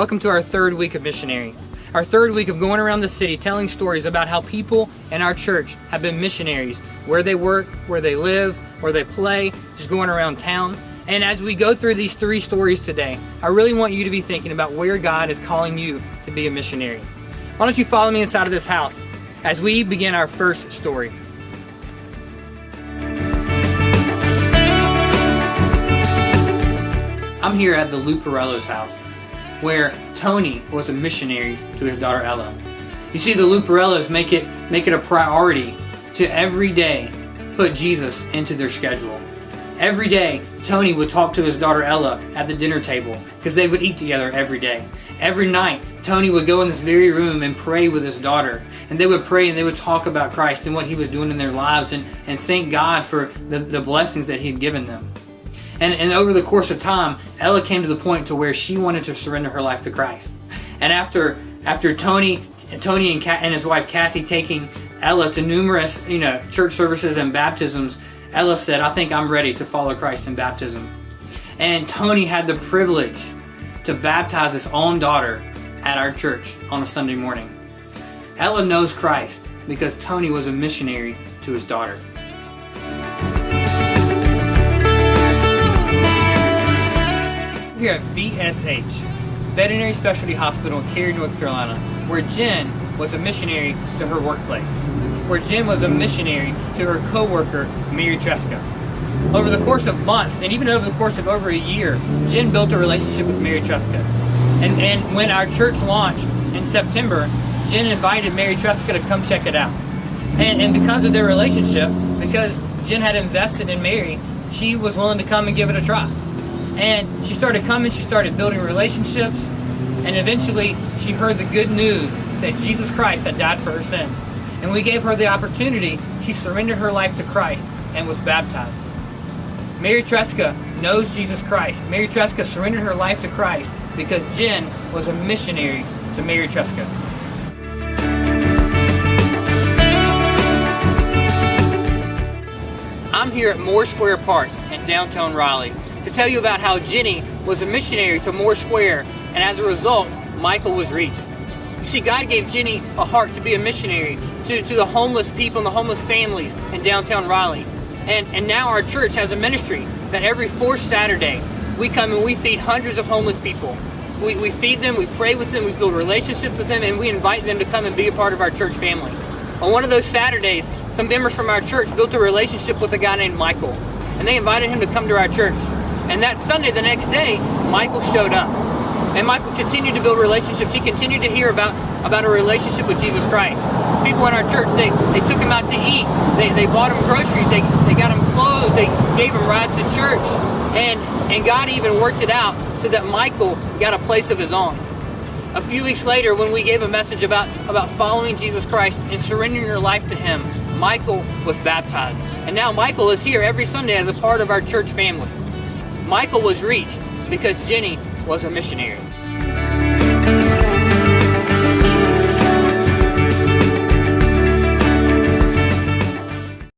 Welcome to our third week of Missionary. Our third week of going around the city telling stories about how people in our church have been missionaries, where they work, where they live, where they play, just going around town. And as we go through these three stories today, I really want you to be thinking about where God is calling you to be a missionary. Why don't you follow me inside of this house as we begin our first story. I'm here at the Luparello's house, where Tony was a missionary to his daughter Ella. You see, the Luparellos make it a priority to every day put Jesus into their schedule. Every day, Tony would talk to his daughter Ella at the dinner table because they would eat together every day. Every night, Tony would go in this very room and pray with his daughter. And they would pray and they would talk about Christ and what he was doing in their lives and thank God for the blessings that he had given them. And over the course of time, Ella came to the point to where she wanted to surrender her life to Christ. And after Tony and his wife Kathy taking Ella to numerous church services and baptisms, Ella said, "I think I'm ready to follow Christ in baptism." And Tony had the privilege to baptize his own daughter at our church on a Sunday morning. Ella knows Christ because Tony was a missionary to his daughter. Here at VSH, Veterinary Specialty Hospital in Cary, North Carolina, where Jen was a missionary to her workplace, where Jen was a missionary to her co-worker, Mary Tresca. Over the course of months, and even over the course of over a year, Jen built a relationship with Mary Tresca. And when our church launched in September, Jen invited Mary Tresca to come check it out. And because of their relationship, because Jen had invested in Mary, she was willing to come and give it a try. And she started coming, she started building relationships, and eventually she heard the good news that Jesus Christ had died for her sins. And we gave her the opportunity, she surrendered her life to Christ and was baptized. Mary Tresca knows Jesus Christ. Mary Tresca surrendered her life to Christ because Jen was a missionary to Mary Tresca. I'm here at Moore Square Park in downtown Raleigh to tell you about how Jenny was a missionary to Moore Square, and as a result, Michael was reached. You see, God gave Jenny a heart to be a missionary to the homeless people and the homeless families in downtown Raleigh. And now our church has a ministry that every fourth Saturday, we come and we feed hundreds of homeless people. We feed them, we pray with them, we build relationships with them, and we invite them to come and be a part of our church family. On one of those Saturdays, some members from our church built a relationship with a guy named Michael, and they invited him to come to our church. And that Sunday, the next day, Michael showed up. And Michael continued to build relationships. He continued to hear about a relationship with Jesus Christ. People in our church, they took him out to eat. They bought him groceries. They got him clothes. They gave him rides to church. And God even worked it out so that Michael got a place of his own. A few weeks later, when we gave a message about following Jesus Christ and surrendering your life to him, Michael was baptized. And now Michael is here every Sunday as a part of our church family. Michael was reached because Jenny was a missionary.